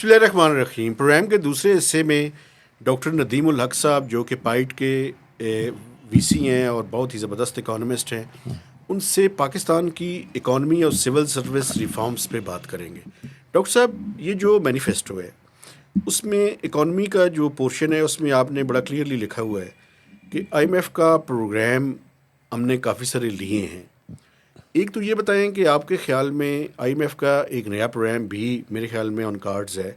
بسم اللہ الرحمن الرحیم. پروگرام کے دوسرے حصے میں ڈاکٹر ندیم الحق صاحب جو کہ پائٹ کے وی سی ہیں اور بہت ہی زبردست اکانومسٹ ہیں، ان سے پاکستان کی اکانومی اور سول سروس ریفارمز پہ بات کریں گے. ڈاکٹر صاحب، یہ جو مینیفیسٹو ہے اس میں اکانومی کا جو پورشن ہے اس میں آپ نے بڑا کلیئرلی لکھا ہوا ہے کہ آئی ایم ایف کا پروگرام ہم نے کافی سارے لیے ہیں. ایک تو یہ بتائیں کہ آپ کے خیال میں آئی ایم ایف کا ایک نیا پروگرام بھی میرے خیال میں آن کارڈز ہے،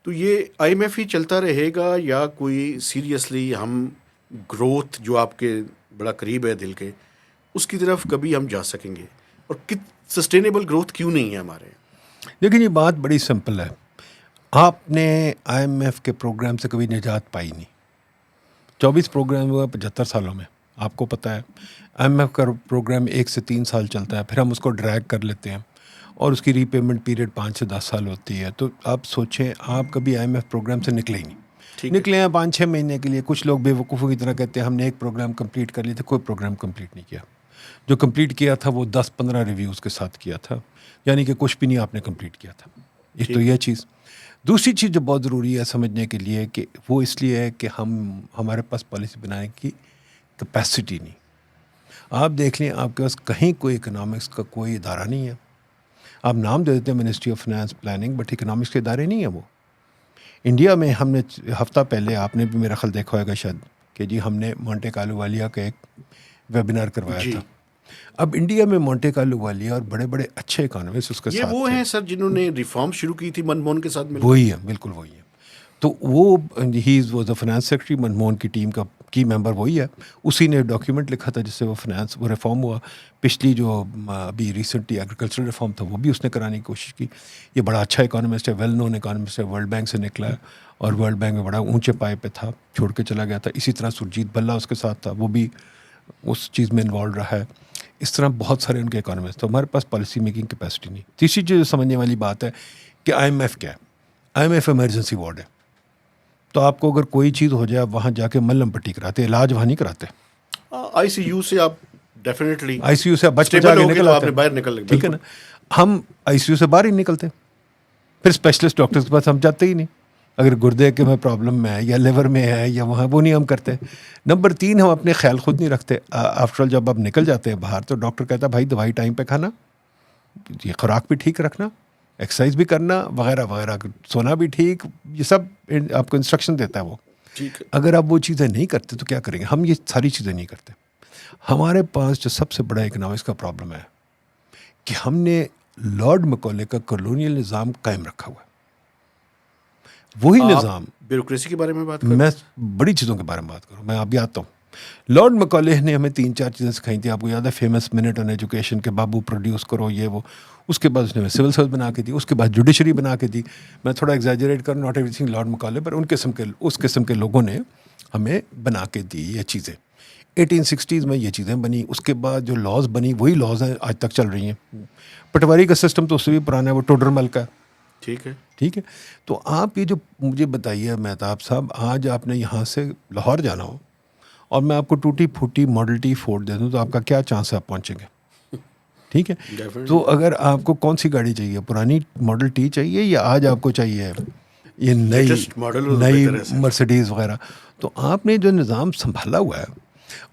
تو یہ آئی ایم ایف ہی چلتا رہے گا یا کوئی سیریسلی ہم گروتھ جو آپ کے بڑا قریب ہے دل کے اس کی طرف کبھی ہم جا سکیں گے، اور سسٹینیبل گروتھ کیوں نہیں ہے ہمارے؟ لیکن یہ بات بڑی سمپل ہے. آپ نے آئی ایم ایف کے پروگرام سے کبھی نجات پائی نہیں. 24 پروگرام ہوا 75 سالوں میں. آپ کو پتہ ہے آئی ایم ایف کا پروگرام 1 سے 3 سال چلتا ہے، پھر ہم اس کو ڈریگ کر لیتے ہیں اور اس کی ری پیمنٹ پیریڈ 5 سے 10 سال ہوتی ہے. تو آپ سوچیں، آپ کبھی آئی ایم ایف پروگرام سے نکلے ہی نہیں. نکلے ہیں 5-6 مہینے کے لیے. کچھ لوگ بے وقوفوں کی طرح کہتے ہیں ہم نے ایک پروگرام کمپلیٹ کر لیا تھا. کوئی پروگرام کمپلیٹ نہیں کیا. جو کمپلیٹ کیا تھا وہ 10-15 ریویوز کے ساتھ کیا تھا، یعنی کہ کچھ بھی نہیں آپ نے کمپلیٹ کیا تھا. ایک تو یہ چیز. دوسری چیز جو بہت ضروری ہے سمجھنے کے لیے کہ وہ اس لیے ہے کہ ہمارے پاس پالیسی بنانے کی کیپیسٹی نہیں. آپ دیکھ لیں، آپ کے پاس کہیں کوئی اکنامکس کا کوئی ادارہ نہیں ہے. آپ نام دے دیتے ہیں ministry of finance planning, but economics کے ادارے نہیں ہیں وہ. انڈیا میں ہم نے ہفتہ پہلے، آپ نے بھی میرا خیال دیکھا ہوگا شاید، کہ جی ہم نے مونٹے کارلو والیا کا ایک ویبینار کروایا تھا. اب انڈیا میں مونٹے کارلو والیا اور بڑے بڑے اچھے اکانومسٹ اس کے ساتھ یہ وہ ہیں سر جنہوں نے ریفارم شروع کی تھی منموہن کے ساتھ مل کر؟ وہی ہے، بالکل وہی ہے. تو وہ he was the finance secretary. Manmohan کی ٹیم کا کی ممبر وہی ہے. اسی نے ڈاکیومنٹ لکھا تھا جس سے وہ ریفارم ہوا. پچھلی جو ابھی ریسنٹلی ایگریکلچرل ریفارم تھا وہ بھی اس نے کرانے کی کوشش کی. یہ بڑا اچھا اکانومسٹ ہے، ویل نون اکانومسٹ ہے. ورلڈ بینک سے نکلا ہے اور ورلڈ بینک میں بڑا اونچے پائے پہ تھا، چھوڑ کے چلا گیا تھا. اسی طرح سرجیت بھلا اس کے ساتھ تھا، وہ بھی اس چیز میں انوالو رہا ہے. اس طرح بہت سارے ان کے اکانومسٹ. تو ہمارے پاس پالیسی میکنگ کیپیسٹی نہیں. تیسری چیز سمجھنے والی بات ہے کہ آئی ایم ایف کیا ہے. I M F emergency ward ہے. تو آپ کو اگر کوئی چیز ہو جائے وہاں جا کے ملم پٹی کراتے، علاج وہاں نہیں کراتے. آئی سی یو سے آپ ڈیفینیٹلی آئی سی یو سے بچ بچا کے نکل آتے ہیں. ٹھیک ہے نا. ہم آئی سی یو سے باہر ہی نکلتے، پھر اسپیشلسٹ ڈاکٹرز کے پاس ہم جاتے ہی نہیں. اگر گردے کے میں پرابلم میں ہے یا لیور میں ہے یا وہاں، وہ نہیں ہم کرتے. نمبر 3، ہم اپنے خیال خود نہیں رکھتے. آفٹر آل جب آپ نکل جاتے ہیں باہر تو ڈاکٹر کہتا ہے بھائی دوائی ٹائم پہ کھانا، یہ خوراک بھی ٹھیک رکھنا، ایکسرسائز بھی کرنا وغیرہ وغیرہ، سونا بھی ٹھیک، یہ سب آپ کو انسٹرکشن دیتا ہے وہ. اگر آپ وہ چیزیں نہیں کرتے تو کیا کریں گے؟ ہم یہ ساری چیزیں نہیں کرتے. ہمارے پاس جو سب سے بڑا اکنامکس کا پرابلم ہے کہ ہم نے لارڈ مکولے کا کالونیل نظام قائم رکھا ہوا ہے. وہی نظام، بیوروکریسی کے بارے میں بات کریں، میں بڑی چیزوں کے بارے میں بات کروں. میں اب آتا ہوں. لارڈ مکولے نے ہمیں 3-4 چیزیں سکھائی تھیں. آپ کو یاد ہے فیمس منٹ آن ایجوکیشن کے بابو پروڈیوس کرو، یہ وہ. اس کے بعد اس نے سول سروس بنا کے دی. اس کے بعد جوڈیشری بنا کے دی. میں تھوڑا ایگزیجریٹ کروں، ناٹ ایوری تھنگ لارڈ مکولے، پر اس قسم کے لوگوں نے ہمیں بنا کے دی یہ چیزیں. 1860s میں یہ چیزیں بنی. اس کے بعد جو لاز بنی وہی لاز ہیں آج تک چل رہی ہیں. پٹواری کا سسٹم تو اس سے بھی پرانا ہے، وہ ٹوڈر مل کا. ٹھیک ہے. تو آپ یہ جو مجھے بتائیے مہتاب صاحب، آج آپ نے یہاں سے لاہور جانا ہو اور میں آپ کو ٹوٹی پھوٹی ماڈل ٹی فورڈ دے دوں تو آپ کا کیا چانس ہے آپ پہنچیں گے؟ ٹھیک ہے. تو اگر آپ کو کون سی گاڑی چاہیے، پرانی ماڈل ٹی چاہیے یا آج آپ کو چاہیے یہ نئی مرسیڈیز وغیرہ؟ تو آپ نے جو نظام سنبھالا ہوا ہے،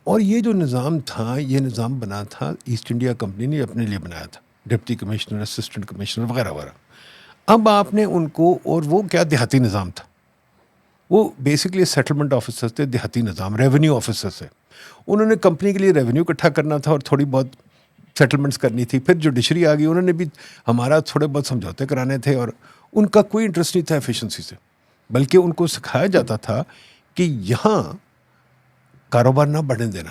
اور یہ جو نظام تھا، یہ نظام بنا تھا ایسٹ انڈیا کمپنی نے اپنے لیے بنایا تھا، ڈپٹی کمشنر، اسسٹنٹ کمشنر وغیرہ وغیرہ. اب آپ نے ان کو، اور وہ کیا دیہاتی نظام تھا، وہ بیسکلی سیٹلمنٹ آفیسر تھے، دیہاتی نظام، ریونیو آفیسر سے. انہوں نے کمپنی کے لیے ریونیو اکٹھا کرنا تھا اور تھوڑی بہت سیٹلمنٹس کرنی تھی. پھر جوڈیشری آ گئی، انہوں نے بھی ہمارا تھوڑے بہت سمجھوتے کرانے تھے، اور ان کا کوئی انٹرسٹ نہیں تھا ایفیشنسی سے، بلکہ ان کو سکھایا جاتا تھا کہ یہاں کاروبار نہ بڑھنے دینا.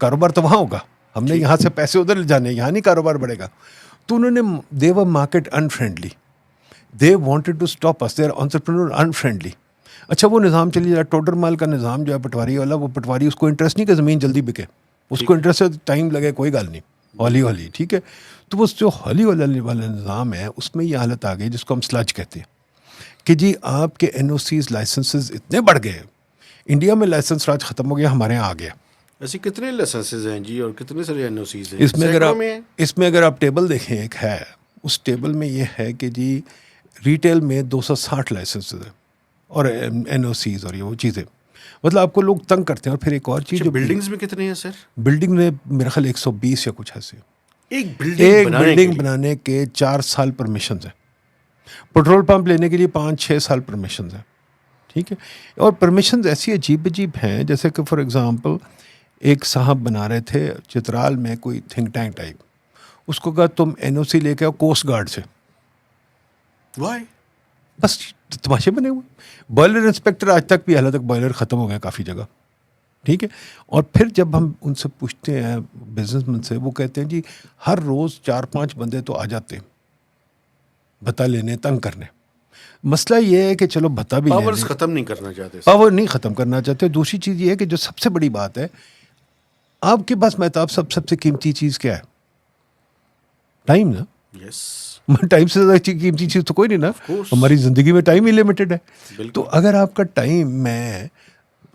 کاروبار تو وہاں ہوگا، ہم نے یہاں سے پیسے ادھر لے جانے، یہاں نہیں کاروبار بڑھے گا. تو انہوں نے they were market unfriendly, they wanted to stop us, they are entrepreneur unfriendly. اچھا وہ نظام چلی جائے. ٹوڈر مال کا نظام جو ہے پٹواری والا، وہ پٹواری اس کو انٹرسٹ نہیں کہ زمین جلدی بکے، اس کو انٹرسٹ ہے ٹائم لگے، کوئی گل نہیں، ہولی ہولی. ٹھیک ہے. تو وہ جو ہولی والا نظام ہے اس میں یہ حالت آ گئی جس کو ہم سلج کہتے ہیں کہ جی آپ کے این او سیز، لائسنسز اتنے بڑھ گئے. انڈیا میں لائسنس راج ختم ہو گیا، ہمارے یہاں آ گیا. ایسے کتنے لائسنسز ہیں جی، اور کتنے سارے این او سیز ہیں اس میں اگر آپ ٹیبل دیکھیں، ایک ہے اس ٹیبل میں یہ ہے کہ جی ریٹیل میں 260 لائسنس ہیں اور NOCs اور یہ وہ چیزیں. مطلب آپ کو لوگ تنگ کرتے ہیں. اور پھر ایک اور چیز جو بلڈنگز میں کتنے ہیں سر؟ بلڈنگ میں میرا خیال 120 یا کچھ ایسے. ایک بلڈنگ بنانے کے 4 سال پرمیشنز ہیں. پیٹرول پمپ لینے کے لیے 5-6 سال پرمیشنز ہیں. ٹھیک ہے. اور پرمیشنز ایسی عجیب ہیں جیسے کہ فار ایگزامپل ایک صاحب بنا رہے تھے چترال میں کوئی تھنک ٹینک ٹائپ. اس کو کہا تم NOC لے کے آؤ کوسٹ گارڈ سے. وائی؟ بس تماشے بنے ہوئے. بوائلر انسپیکٹر آج تک بھی حالانکہ بوائلر ختم ہو گیا کافی جگہ. ٹھیک ہے. اور پھر جب ہم ان سے پوچھتے ہیں بزنس مین سے, وہ کہتے ہیں جی ہر روز 4-5 بندے تو آ جاتے ہیں بتا لینے, تنگ کرنے. مسئلہ یہ ہے کہ چلو بتا بھی پاورز ختم نہیں کرنا چاہتے, پاور نہیں ختم کرنا چاہتے. دوسری چیز یہ ہے کہ جو سب سے بڑی بات ہے آپ کے پاس مہتاب سب سے قیمتی چیز کیا ہے؟ ٹائم نا. یس. ٹائم سے زیادہ قیمتی چیز تو کوئی نہیں نا. ہماری زندگی میں ٹائم ہی لمیٹڈ ہے. تو اگر آپ کا ٹائم میں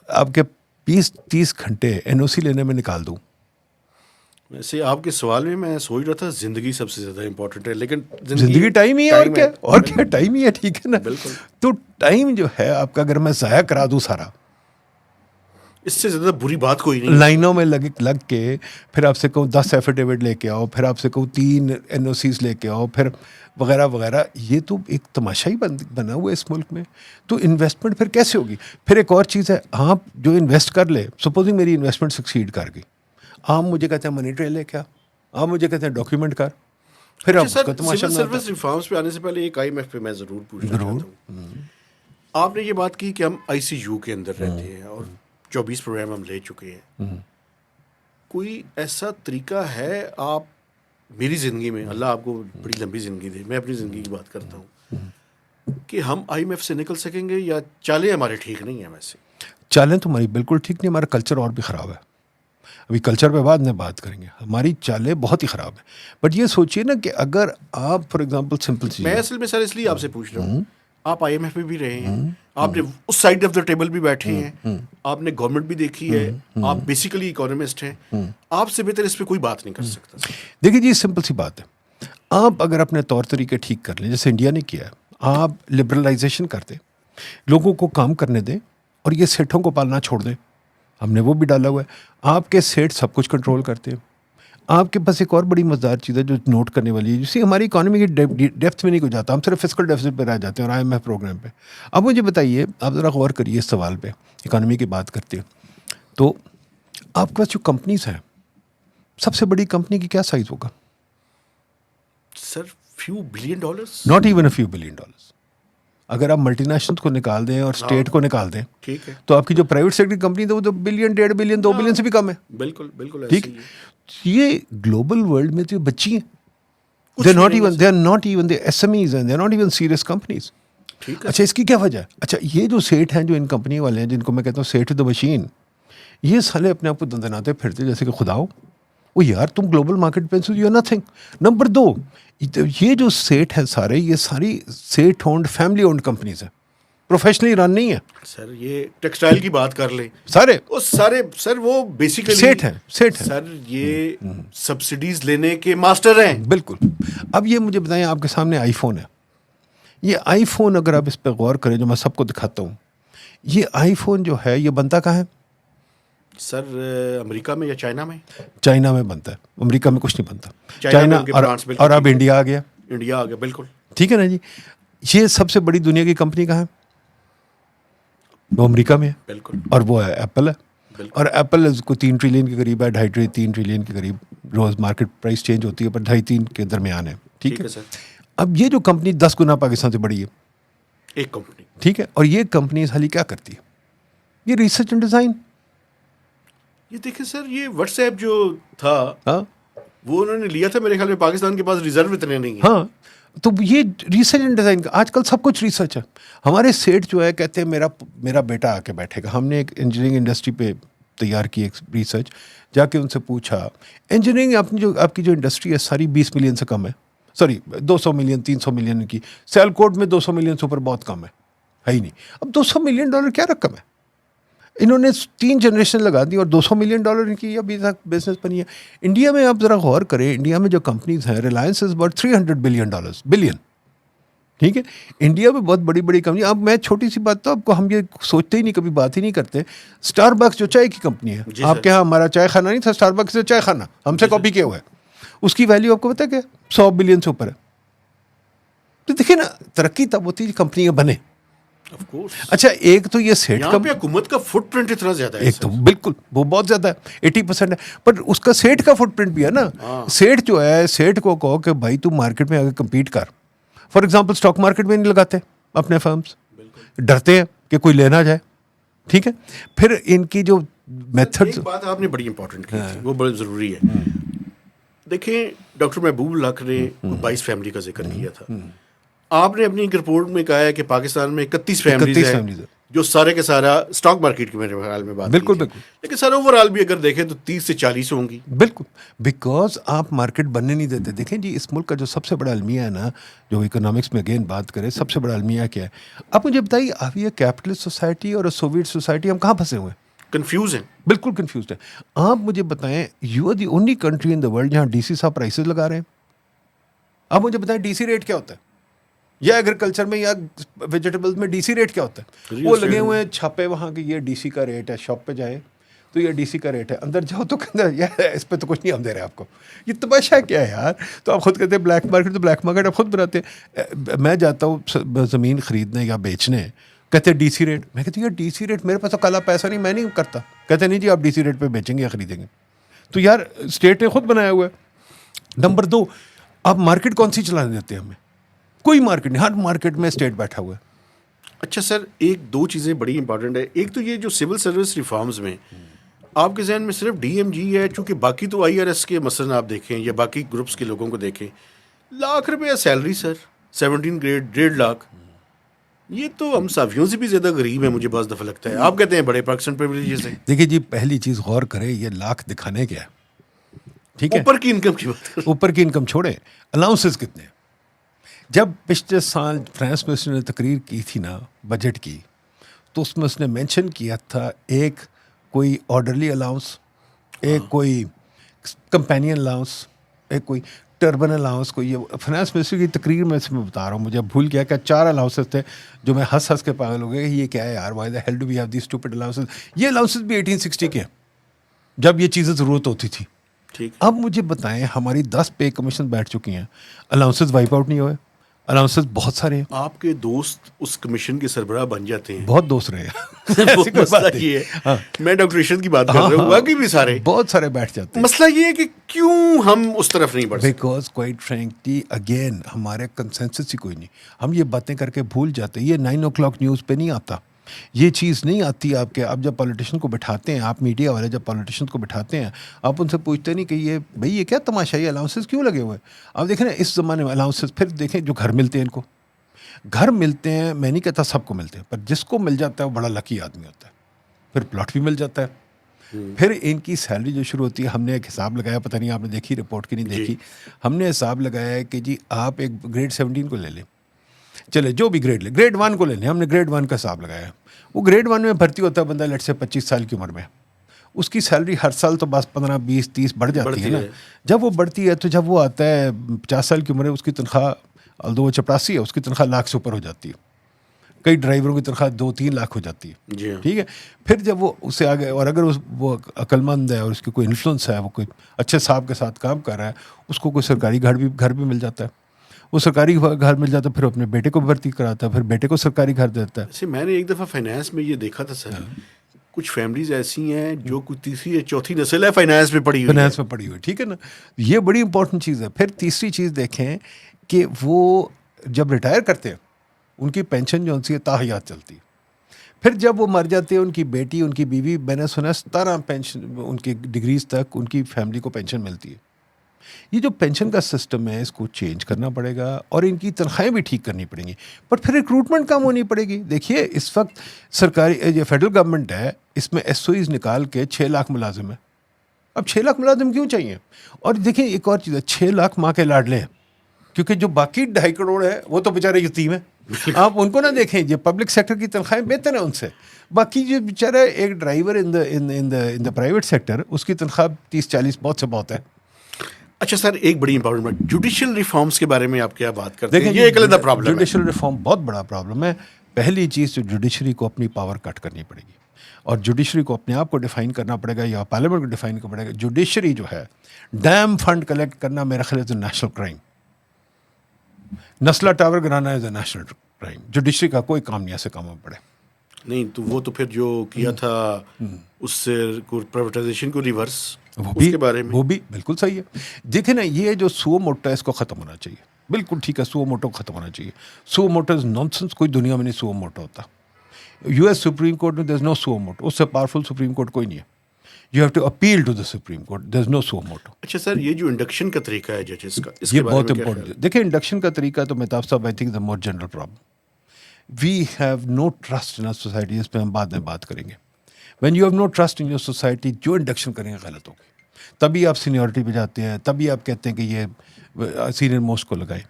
آپ کے 20-30 گھنٹے NOC لینے میں نکال دوں. ویسے آپ کے سوال میں سوچ رہا تھا زندگی سب سے زیادہ امپورٹنٹ ہے, لیکن زندگی ٹائم ہی ہے. اور کیا ٹائم ہی ہے. ٹھیک ہے نا. بالکل. تو ٹائم جو ہے آپ کا اگر میں ضائع کرا دوں سارا, اس سے زیادہ بری بات کوئی نہیں. لائنوں میں لگ کے پھر آپ سے کہوں 10 ایفیڈیوٹ لے کے آؤ, پھر آپ سے کہوں 3 NOCs لے کے آؤ, پھر وغیرہ وغیرہ, یہ تو ایک تماشا ہی بنا ہوا ہے اس ملک میں. تو انویسٹمنٹ پھر کیسے ہوگی؟ پھر ایک اور چیز ہے, آپ جو انویسٹ کر لے, سپوزنگ میری انویسٹمنٹ سکسیڈ کر گئی, آپ مجھے کہتے ہیں منی ٹریل لے کے آ, آپ مجھے کہتے ہیں ڈاکیومنٹ کر, پھر آپ اس کا تماشا. سروس ریفارمز پہ آنے سے پہلے ایک IMF پہ میں ضرور پوچھنا چاہتا ہوں. آپ نے یہ بات کی کہ ہم ICU کے اندر رہتے ہیں اور 24 پروگرام ہم لے چکے ہیں. کوئی ایسا طریقہ ہے آپ میری زندگی میں, اللہ آپ کو بڑی لمبی زندگی دے, میں اپنی زندگی کی بات کرتا ہوں, کہ ہم IMF سے نکل سکیں گے یا چالیں ہمارے ٹھیک نہیں ہیں؟ ویسے چالیں تو ہماری بالکل ٹھیک نہیں, ہمارا کلچر اور بھی خراب ہے. ابھی کلچر پہ بعد میں بات کریں گے. ہماری چالیں بہت ہی خراب ہیں. بٹ یہ سوچیے نا کہ اگر آپ فار ایگزامپل سمپل چیز, میں اصل میں سر اس لیے آپ سے پوچھ رہا ہوں, آپ IMF میں بھی رہے ہیں, آپ نے اس سائڈ آف دا ٹیبل بھی بیٹھے ہیں, آپ نے گورنمنٹ بھی دیکھی ہے, آپ بیسیکلی اکانومسٹ ہیں, آپ سے بہتر اس پہ کوئی بات نہیں کر سکتا. دیکھیے جی سمپل سی بات ہے, آپ اگر اپنے طور طریقے ٹھیک کر لیں جیسے انڈیا نے کیا ہے, آپ لبرلائزیشن کر دیں, لوگوں کو کام کرنے دیں اور یہ سیٹھوں کو پالنا چھوڑ دیں. ہم نے وہ بھی ڈالا ہوا ہے. آپ کے سیٹ سب کچھ کنٹرول کرتے ہیں. آپ کے پاس ایک اور بڑی مزدار چیز ہے جو نوٹ کرنے والی ہے, جسے ہماری اکانومی کی ڈیپتھ میں نہیں کو جاتا, ہم صرف فسکل ڈیفیسٹ پہ رہ جاتے ہیں اور IMF پروگرام پہ. اب مجھے بتائیے, آپ ذرا غور کریے اس سوال پہ, اکانومی کی بات کرتے ہیں تو آپ کے پاس جو کمپنیز ہیں, سب سے بڑی کمپنی کی کیا سائز ہوگا؟ Sir few billion dollars, not even a few billion dollars. اگر آپ ملٹی نیشنل کو نکال دیں اور اسٹیٹ کو نکال دیں, ٹھیک ہے, تو آپ کی جو پرائیویٹ سیکٹر کمپنی تھی وہ تو بلین, 1.5 بلین, 2 بلین سے بھی کم ہے. بالکل بالکل ٹھیک. یہ گلوبل ورلڈ میں تو بچی ہیں. They are not even the SMEs and they are not even serious companies. اچھا اس کی کیا وجہ ہے؟ اچھا یہ جو سیٹ ہیں جو ان کمپنی والے ہیں جن کو میں کہتا ہوں سیٹ دا مشین, یہ سالے اپنے آپ کو دندناتے پھرتے جیسے کہ خدا ہو. وہ یار تم گلوبل مارکیٹ پہ یو نتھنگ. نمبر 2, یہ جو سیٹ ہیں سارے, یہ ساری سیٹ اونڈ فیملی اونڈ کمپنیز ہیں, پروفیشنلی رن نہیں ہے. سر یہ ٹیکسٹائل کی بات کر لیں, سارے سر وہ بیسیکلی سیٹ ہیں. سر یہ سبسڈیز لینے کے ماسٹر ہیں. بالکل. اب یہ مجھے بتائیں, آپ کے سامنے آئی فون ہے. یہ آئی فون اگر آپ اس پہ غور کریں, جو میں سب کو دکھاتا ہوں, یہ آئی فون جو ہے یہ بنتا کہاں ہے؟ سر امریکہ میں یا چائنا میں؟ چائنا میں بنتا ہے, امریکہ میں کچھ نہیں بنتا. چائنا اور اب انڈیا آ گیا. انڈیا آ گیا, بالکل ٹھیک ہے نا جی. یہ سب سے بڑی دنیا کی کمپنی کہاں ہے؟ وہ امریکہ میں ہے. بالکل. اور وہ ہے ایپل ہے. اور ایپل کو 3 ٹریلین کے قریب ہے, 2.5-3 ٹریلین کے قریب روز مارکیٹ پرائس چینج ہوتی ہے, پر 2.5-3 کے درمیان ہے. ٹھیک ہے سر. اب یہ جو کمپنی 10 گنا پاکستان سے بڑی ہے, ایک کمپنی, ٹھیک ہے, اور یہ کمپنی حالی کیا کرتی ہے؟ یہ ریسرچ اینڈ ڈیزائن. یہ دیکھیں سر, یہ واٹس ایپ جو تھا وہ انہوں نے لیا تھا, میرے خیال میں پاکستان کے پاس ریزرو اتنے نہیں ہیں. ہاں, تو یہ ریسرچ اینڈ ڈیزائن کا آج کل سب کچھ ریسرچ ہے. ہمارے سیٹ جو ہے کہتے ہیں میرا بیٹا آ کے بیٹھے گا. ہم نے ایک انجینئرنگ انڈسٹری پہ تیار کی ایک ریسرچ, جا کے ان سے پوچھا انجینئرنگ آپ کی جو انڈسٹری ہے ساری 20 ملین سے کم ہے, سوری 200 ملین 300 ملین کی. سیل کوٹ میں 200 ملین سے اوپر بہت کم ہے ہی نہیں. اب $200 ملین کیا رقم ہے؟ انہوں نے 3 جنریشن لگا دی اور $200 ملین ان کی ابھی تک بزنس بنی ہے. انڈیا میں آپ ذرا غور کریں, انڈیا میں جو کمپنیز ہیں, ریلائنس از اباؤٹ $300 بلین. ٹھیک ہے. انڈیا میں بہت بڑی بڑی کمپنی. اب میں چھوٹی سی بات تو آپ کو ہم یہ سوچتے ہی نہیں, کبھی بات ہی نہیں کرتے. اسٹار بکس جو چائے کی کمپنی ہے, آپ کے یہاں ہمارا چائے خانہ نہیں تھا, اسٹار بکس سے چائے خانہ ہم سے کاپی کیا ہوا ہے, اس کی ویلیو آپ کو پتا کیا, 100 بلین سے اوپر ہے. تو دیکھیں نا, ترقی تب ہوتی ہے کمپنیاں بنے. اچھا, ایک تو یہ سیٹ یہاں پہ حکومت کا فٹ پرنٹ اتنا زیادہ ہے, ایک تو بالکل وہ بہت زیادہ ہے, 80% ہے, پر اس کا سیٹ کا فٹ پرنٹ بھی ہے نا. سیٹ جو ہے, سیٹ کو کہو کہ بھائی تو مارکیٹ میں آگے کمپیٹ کر. فار ایگزامپل اسٹاک مارکیٹ میں نہیں لگاتے اپنے فرمس, ڈرتے ہیں کہ کوئی لینا جائے. ٹھیک ہے, پھر ان کی جو میتھڈ. ایک بات آپ نے بڑی امپورٹنٹ کی تھی, وہ بڑی ضروری ہے. دیکھیں, ڈاکٹر محبوب الحق نے 22 فیملی کا ذکر کیا تھا. آپ نے اپنی ایک رپورٹ میں کہا ہے کہ پاکستان میں 31 فیملیز ہیں جو سارے کے سارا اسٹاک مارکیٹ کے میرے خیال میں بات بالکل کی, لیکن سر اوور آل بھی اگر دیکھیں تو 30 سے 40 ہوں گی. بالکل, بیکاز آپ مارکیٹ بننے نہیں دیتے. دیکھیں جی, اس ملک کا جو سب سے بڑا المیہ ہے نا, جو اکنامکس میں اگین بات کریں, سب سے بڑا المیہ کیا ہے؟ آپ مجھے بتائیے, آپ یہ کیپٹلسٹ سوسائٹی اور سوویٹ سوسائٹی, ہم کہاں پھنسے ہوئے ہیں؟ کنفیوز ہیں, بالکل کنفیوزڈ ہیں. آپ مجھے بتائیں, you are the only country in the world جہاں ڈی سی صاحب پرائسز لگا رہے ہیں. آپ مجھے بتائیں ڈی سی ریٹ کیا ہوتا ہے, یا ایگریکلچر میں یا ویجیٹیبلز میں ڈی سی ریٹ کیا ہوتا ہے؟ وہ لگے ہوئے ہیں چھاپے وہاں کہ یہ ڈی سی کا ریٹ ہے, شاپ پہ جائیں تو یہ ڈی سی کا ریٹ ہے, اندر جاؤ تو کہتے یار اس پہ تو کچھ نہیں ہم دے رہے آپ کو. یہ تماشا کیا ہے یار؟ تو آپ خود کہتے ہیں بلیک مارکیٹ, تو بلیک مارکیٹ آپ خود بناتے ہیں. میں جاتا ہوں زمین خریدنے یا بیچنے, کہتے ہیں ڈی سی ریٹ. میں کہتی ہوں یار ڈی سی ریٹ, میرے پاس تو کالا پیسہ نہیں, میں نہیں کرتا. کہتے نہیں جی آپ ڈی سی ریٹ پہ بیچیں گے یا خریدیں گے. تو یار اسٹیٹ نے خود بنایا ہوا ہے. نمبر 2, آپ مارکیٹ کون سی چلانے دیتے ہیں ہمیں؟ کوئی مارکیٹ نہیں, ہر مارکیٹ میں اسٹیٹ بیٹھا ہوا ہے. اچھا سر, ایک دو چیزیں بڑی امپورٹنٹ ہے. ایک تو یہ جو سول سروس ریفارمز میں آپ کے ذہن میں صرف ڈی ایم جی ہے, چونکہ باقی تو آئی آر ایس کے مثلاً آپ دیکھیں یا باقی گروپس کے لوگوں کو دیکھیں, لاکھ روپیہ سیلری سر, 17 گریڈ 1.5 لاکھ, یہ تو ہم صافیوں سے بھی زیادہ غریب ہیں مجھے بعض دفعہ لگتا ہے. آپ کہتے ہیں بڑے پاکستان پریویلیجز ہیں. دیکھیے جی, پہلی چیز غور کریں, یہ لاکھ دکھانے کیا ہے؟ ٹھیک ہے, اوپر کی انکم کی بات کریں, اوپر کی انکم چھوڑیں, الاؤنسز کتنے ہیں؟ جب پچھلے سال فرانس منسٹر نے تقریر کی تھی نا بجٹ کی, تو اس میں اس نے مینشن کیا تھا ایک کوئی آرڈرلی الاؤنس, ایک کوئی کمپینین الاؤنس, ایک کوئی ٹربن الاؤنس. کوئی یہ فائنانس منسٹر کی تقریر میں سے میں بتا رہا ہوں, مجھے بھول گیا کہ 4 الاؤنسز تھے جو میں ہنس کے پاگل ہو گئے. یہ کیا ہے یار, why the hell do we have these stupid allowances. یہ الاؤنسز بھی 1860 کے ہیں جب یہ چیزیں ضرورت ہوتی تھی. اب مجھے بتائیں, ہماری 10 پے کمیشن بیٹھ چکی ہیں, الاؤنسز وائپ آؤٹ نہیں ہوئے, الاؤنسز بہت سارے ہیں. آپ کے دوست اس کمیشن کے سربراہ بن جاتے ہیں, بہت دوست رہے مسئلہ یہ ہے, میں ڈاکٹر ارشد کی بات کر رہا ہوں, باقی بھی سارے بہت سارے بیٹھ جاتے ہیں. مسئلہ یہ ہے کہ کیوں ہم اس طرف نہیں بڑھ سکتے؟ بیکاز کوائٹ فرینکلی اگین ہمارے کنسنسس ہی کوئی نہیں. ہم یہ باتیں کر کے بھول جاتے ہیں. یہ 9 o'clock نیوز پہ نہیں آتا, یہ چیز نہیں آتی آپ کے. آپ جب پولیٹیشین کو بٹھاتے ہیں, آپ میڈیا والے جب پولیٹیشین کو بٹھاتے ہیں, آپ ان سے پوچھتے نہیں کہ یہ بھائی یہ کیا تماشا, یہ الاؤنسز کیوں لگے ہوئے ہیں؟ آپ دیکھیں نا اس زمانے میں الاؤنسز. پھر دیکھیں جو گھر ملتے ہیں ان کو, گھر ملتے ہیں, میں نہیں کہتا سب کو ملتے ہیں, پر جس کو مل جاتا ہے وہ بڑا لکی آدمی ہوتا ہے. پھر پلاٹ بھی مل جاتا ہے. پھر ان کی سیلری جو شروع ہوتی ہے, ہم نے ایک حساب لگایا, پتہ نہیں آپ نے دیکھی رپورٹ کی نہیں دیکھی, ہم نے حساب لگایا ہے کہ جی آپ ایک گریڈ 17 کو لے لیں, چلے جو بھی گریڈ لیں, گریڈ 1 کو لے لیں, ہم نے گریڈ 1 کا حساب لگایا ہے. وہ گریڈ 1 میں بھرتی ہوتا ہے بندہ لیٹ سے 25 سال کی عمر میں, اس کی سیلری ہر سال تو بس 15 20 30 بڑھ جاتی ہے نا. جب وہ بڑھتی ہے تو جب وہ آتا ہے 50 سال کی عمر ہے, اس کی تنخواہ الدو وہ 84 ہے, اس کی تنخواہ لاکھ سے اوپر ہو جاتی ہے. کئی ڈرائیوروں کی تنخواہ 2-3 لاکھ ہو جاتی ہے. ٹھیک ہے, پھر جب وہ اس سے آگے, اور اگر وہ عقل مند ہے اور اس کی کوئی انفلوئنس ہے, وہ کوئی اچھے صاحب کے ساتھ کام کر رہا ہے, اس کو کوئی سرکاری گھر بھی مل جاتا ہے. وہ سرکاری گھر مل جاتا ہے, پھر اپنے بیٹے کو بھرتی کراتا ہے, پھر بیٹے کو سرکاری گھر دیتا ہے. ایسے میں نے ایک دفعہ فائنانس میں یہ دیکھا تھا سر, کچھ فیملیز ایسی ہیں جو کوئی تیسری یا چوتھی نسل ہے فائنانس میں پڑی ہوئی. ٹھیک ہے نا, یہ بڑی امپورٹنٹ چیز ہے. پھر تیسری چیز دیکھیں کہ وہ جب ریٹائر کرتے ہیں ان کی پینشن جو ہے تاحیات چلتی ہے. پھر جب وہ مر جاتے ہیں, ان کی بیٹی, ان کی بیوی, میں نے سنا 17 پینشن ان کی ڈگریز تک ان کی فیملی کو پینشن ملتی ہے. یہ جو پینشن کا سسٹم ہے اس کو چینج کرنا پڑے گا, اور ان کی تنخواہیں بھی ٹھیک کرنی پڑیں گی, پر پھر ریکروٹمنٹ کم ہونی پڑے گی. دیکھیے اس وقت سرکاری جو فیڈرل گورنمنٹ ہے, اس میں ایس او ایز نکال کے 6 لاکھ ملازم ہیں. اب 6 لاکھ ملازم کیوں چاہیے؟ اور دیکھیں ایک اور چیز ہے, 6 لاکھ ماں کے لاڈلے ہیں, کیونکہ جو باقی 2.5 کروڑ ہے وہ تو بیچارے یتیم ہیں. آپ ان کو نہ دیکھیں, یہ پبلک سیکٹر کی تنخواہیں بہتر ہیں ان سے. باقی جو بیچارہ ایک driver in the private sector, اس کی تنخواہ 30-40 بہت سے بہت ہے. اچھا سر، ایک بڑی امپورٹنٹ بات، جوڈیشل ریفارمز کے بارے میں آپ کیا بات کرتے ہیں؟ دیکھیں یہ ایک علیحدہ پرابلم ہے. جوڈیشل ریفارم بہت بڑا پرابلم ہے. پہلی چیز تو جوڈیشری کو اپنی پاور کٹ کرنی پڑے گی اور جوڈیشری کو اپنے آپ کو ڈیفائن کرنا پڑے گا یا پارلیمنٹ کو ڈیفائن کرنا پڑے گا. جوڈیشری جو ہے ڈیم فنڈ کلیکٹ کرنا میرا خیال ہے national crime. نسلہ tower گرانا is a national crime. Judiciary کا کوئی کام نہیں ایسے کاموں میں پڑے. نہیں تو وہ تو پھر جو کیا تھا اس سے پرائیویٹائزیشن کو ریورس، وہ اس بھی کے بارے میں وہ بھی بالکل صحیح ہے. دیکھیں نا، یہ جو سو موٹو ہے اس کو ختم ہونا چاہیے. بالکل ٹھیک ہے، سو موٹو ختم ہونا چاہیے. سو موٹو از نان سنس. کوئی دنیا میں نہیں سو موٹو ہوتا. یو ایس سپریم کورٹ میں دیر از نو سو موٹو. اس سے پاورفل سپریم کورٹ کوئی نہیں ہے. You have to appeal to the supreme court. There is no suo motu. اچھا سر، یہ جو انڈکشن کا طریقہ ہے ججز کا، اس یہ کے بارے بہت میں کیا خیال امپورٹنٹ. دیکھیں انڈکشن کا طریقہ تو مہتاب صاحب I think the more general problem. We have no trust in our society. اس پہ ہم بعد میں بات کریں گے. When you have no trust in your society, جو انڈکشن کریں گے غلط ہوگی. تبھی آپ سینیورٹی پہ جاتے ہیں، تبھی آپ کہتے ہیں کہ یہ سینئر موسٹ کو لگائیں.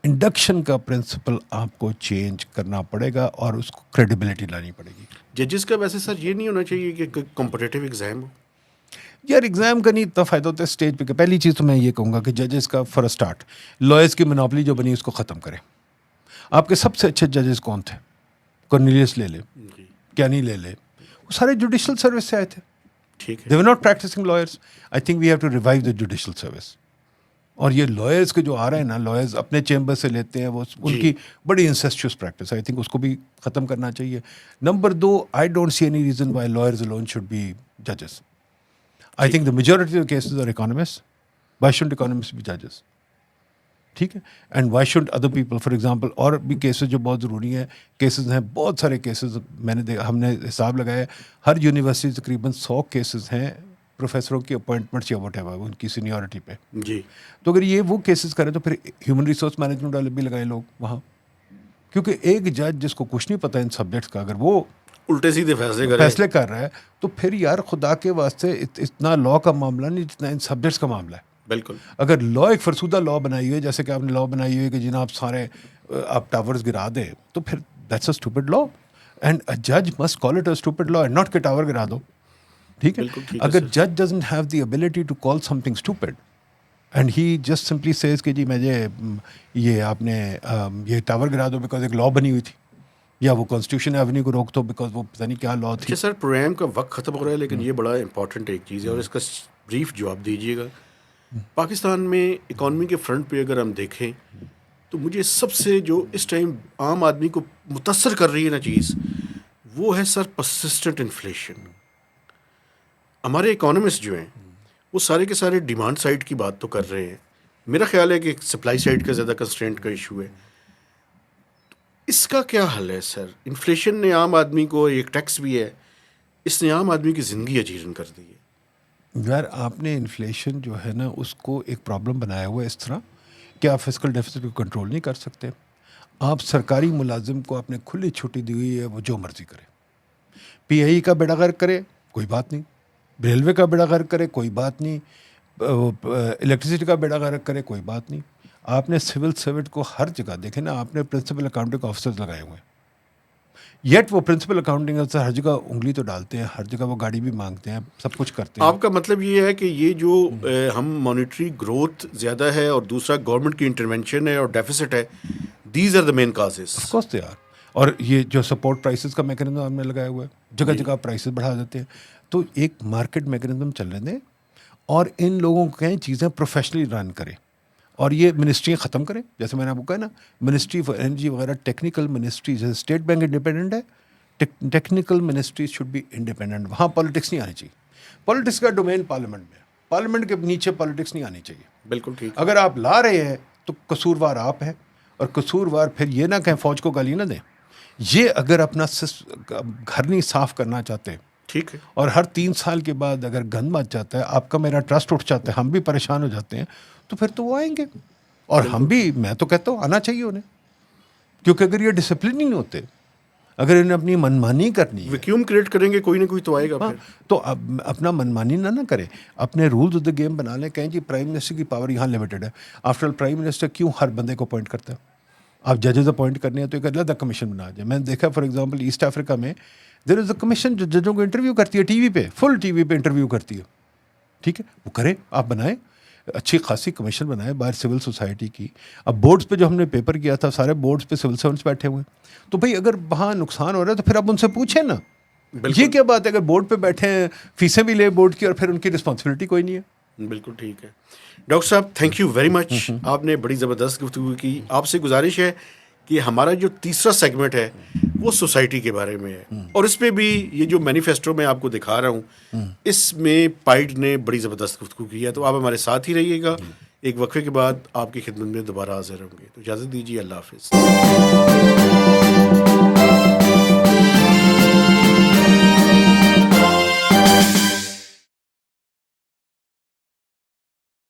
انڈکشن کا پرنسپل آپ کو چینج کرنا پڑے گا اور اس کو کریڈیبلٹی لانی پڑے گی. ججز کا ویسے سر یہ نہیں ہونا چاہیے کہ کمپٹیٹیو ایگزام ہو؟ یار ایگزام کا نہیں اتنا فائدہ ہوتا ہے اسٹیج پہ. پہلی چیز تو میں یہ کہوں گا کہ ججز کا فار اسٹارٹ لائرز کی منوپلی جو بنی اس کو ختم کریں. آپ کے سب سے اچھے ججز کون تھے؟ کارنیلیس لے لے، جی کینی لے لے، وہ سارے جوڈیشل سروس سے آئے تھے. ٹھیک ہے. They were not practicing lawyers. I think we have to revive the judicial service. اور یہ لائرس کے جو آ رہے ہیں نا، لائرز اپنے چیمبر سے لیتے ہیں، وہ ان کی بڑی انسیسچوس پریکٹس ہے. آئی تھنک اس کو بھی ختم کرنا چاہیے. Number 2، I don't see any reason why lawyers alone should be judges. I think the majority of the cases are economists. Why shouldn't economists be judges? ٹھیک ہے. And why should other people, for example اور بھی cases جو بہت ضروری ہیں. Cases ہیں بہت سارے کیسز میں نے دیکھا، ہم نے حساب لگایا ہر یونیورسٹی تقریباً 100 کیسز ہیں پروفیسروں کی اپوائنٹمنٹس یا واٹ ایور ان کی سینیورٹی پہ. جی تو اگر یہ وہ کیسز کریں تو پھر ہیومن ریسورس مینجمنٹ والے بھی لگائیں لوگ وہاں. کیونکہ ایک جج جس کو کچھ نہیں پتہ ان سبجیکٹس کا، اگر وہ الٹے سیدھے فیصلے کر رہا ہے تو پھر یار خدا کے واسطے اتنا لا کا معاملہ نہیں جتنا ان سبجیکٹس کا معاملہ ہے. بالکل. اگر لا ایک فرسودہ لا بنائی ہوئی ہے، جیسے کہ آپ نے لا بنائی ہوئی ہے کہ جناب سارے آپ ٹاورز گرا دیں، تو پھر that's a stupid law and a جج must call it a stupid law and not کہ ٹاور گرا دو. ٹھیک ہے. اگر جج doesn't have the ability to call something stupid and he just simply says کہ جی میں یہ آپ نے یہ ٹاور گرا دو بیکاز ایک لا بنی ہوئی تھی، یا وہ کانسٹیٹیوشن ایونیو کو روک دو بیکاز وہ پتہ نہیں کیا لا تھی. اچھا سر، پروگرام کا وقت ختم ہو رہا ہے، لیکن یہ بڑا امپورٹنٹ ایک چیز ہے اور اس کا بریف جواب دیجیے گا. پاکستان میں اکانومی کے فرنٹ پہ اگر ہم دیکھیں تو مجھے سب سے جو اس ٹائم عام آدمی کو متاثر کر رہی ہے نا چیز، وہ ہے سر پرسسٹنٹ انفلیشن. ہمارے اکانومسٹ جو ہیں وہ سارے کے سارے ڈیمانڈ سائڈ کی بات تو کر رہے ہیں. میرا خیال ہے کہ سپلائی سائڈ کا زیادہ کنسٹرینٹ کا ایشو ہے. اس کا کیا حل ہے سر؟ انفلیشن نے عام آدمی کو، ایک ٹیکس بھی ہے، اس نے عام آدمی کی زندگی اجیرن کر دی ہے. یار آپ نے انفلیشن جو ہے نا اس کو ایک پرابلم بنایا ہوا ہے اس طرح کہ آپ فسکل ڈیفیسٹ کو کنٹرول نہیں کر سکتے. آپ سرکاری ملازم کو آپ نے کھلی چھٹی دی ہوئی ہے، وہ جو مرضی کرے. پی آئی کا بیڑا غرق کرے کوئی بات نہیں، ریلوے کا بیڑا غرق کرے کوئی بات نہیں، الیکٹریسٹی کا بیڑا غرق کرے کوئی بات نہیں. آپ نے سول سرونٹ کو ہر جگہ دیکھیں نا، آپ نے پرنسپل اکاؤنٹنگ آفیسرز لگائے ہوئے ہیں، یٹ وہ پرنسپل اکاؤنٹنگ آفیسر ہر جگہ انگلی تو ڈالتے ہیں، ہر جگہ وہ گاڑی بھی مانگتے ہیں، سب کچھ کرتے ہیں. آپ کا مطلب یہ ہے کہ یہ جو ہم مانیٹری گروتھ زیادہ ہے اور دوسرا گورنمنٹ کی انٹرونشن ہے اور ڈیفیسٹ ہے، these are the main causes. Of course they are. اور یہ جو سپورٹ پرائسز کا میکینزم ہم نے لگایا ہوا ہے، جگہ جگہ پرائسز بڑھا دیتے ہیں. تو ایک مارکیٹ میکینزم چلنے دیں اور ان لوگوں کو کہیں چیزیں پروفیشنلی رن کریں اور یہ منسٹریاں ختم کریں. جیسے میں نے آپ کو کہا نا، منسٹری فار انرجی وغیرہ ٹیکنیکل منسٹری، جیسے اسٹیٹ بینک انڈیپینڈنٹ ہے، technical ministry should be independent. وہاں پالیٹکس نہیں آنی چاہیے. پالیٹکس کا ڈومین پارلیمنٹ میں ہے، پارلیمنٹ کے نیچے پالیٹکس نہیں آنی چاہیے. بالکل ٹھیک. اگر آپ لا رہے ہیں تو قصوروار آپ ہیں، اور قصوروار پھر یہ نہ کہیں فوج کو گالی نہ دیں. یہ اگر اپنا گھر نہیں صاف کرنا چاہتے ٹھیک ہے، اور ہر 3 سال کے بعد اگر گند مچ جاتا ہے، آپ کا میرا ٹرسٹ اٹھ جاتا ہے، ہم بھی پریشان ہو جاتے ہیں، تو پھر تو وہ آئیں گے. اور ہم بھی، میں تو کہتا ہوں آنا چاہیے انہیں، کیونکہ اگر یہ ڈسپلن ہی نہیں ہوتے، اگر انہیں اپنی منمانی کرنی ہے، ویکیوم کریٹ کریں گے کوئی نہ کوئی تو آئے گا. پھر تو اپنا منمانی نہ کرے، اپنے رولز آف دا گیم بنا لیں. کہیں جی پرائم منسٹر کی پاور یہاں لمیٹڈ ہے. آفٹر آل پرائم منسٹر کیوں ہر بندے کو اپوائنٹ کرتا ہے؟ آپ ججز اپوائنٹ کرنے ہیں تو ایک علیحدہ کمیشن بنا جائے. میں نے دیکھا فار ایگزامپل ایسٹ افریقہ میں دیر از اے کمیشن جو ججوں کو انٹرویو کرتی ہے، ٹی وی پہ، فل ٹی وی پہ انٹرویو کرتی ہے. ٹھیک ہے، وہ کرے، آپ بنائیں. اچھی خاصی کمیشن بنائے باہر سول سوسائٹی کی. اب بورڈز پہ جو ہم نے پیپر کیا تھا سارے بورڈز پہ سول سرونٹس بیٹھے ہوئے ہیں, تو بھائی اگر وہاں نقصان ہو رہا ہے تو پھر آپ ان سے پوچھیں نا. یہ کیا بات ہے اگر بورڈ پہ بیٹھے ہیں فیسیں بھی لے بورڈ کی اور پھر ان کی رسپانسبلٹی کوئی نہیں ہے. بالکل ٹھیک ہے. ڈاکٹر صاحب تھینک یو ویری مچ, آپ نے بڑی زبردست گفتگو کی. آپ سے گزارش ہے کہ ہمارا جو تیسرا سیگمنٹ ہے وہ سوسائٹی کے بارے میں ہے, اور اس پہ بھی یہ جو مینیفیسٹو میں آپ کو دکھا رہا ہوں اس میں پائٹ نے بڑی زبردست گفتگو کی ہے. تو آپ ہمارے ساتھ ہی رہیے گا, ایک وقفے کے بعد آپ کی خدمت میں دوبارہ حاضر ہوں گے. تو اجازت دیجیے, اللہ حافظ.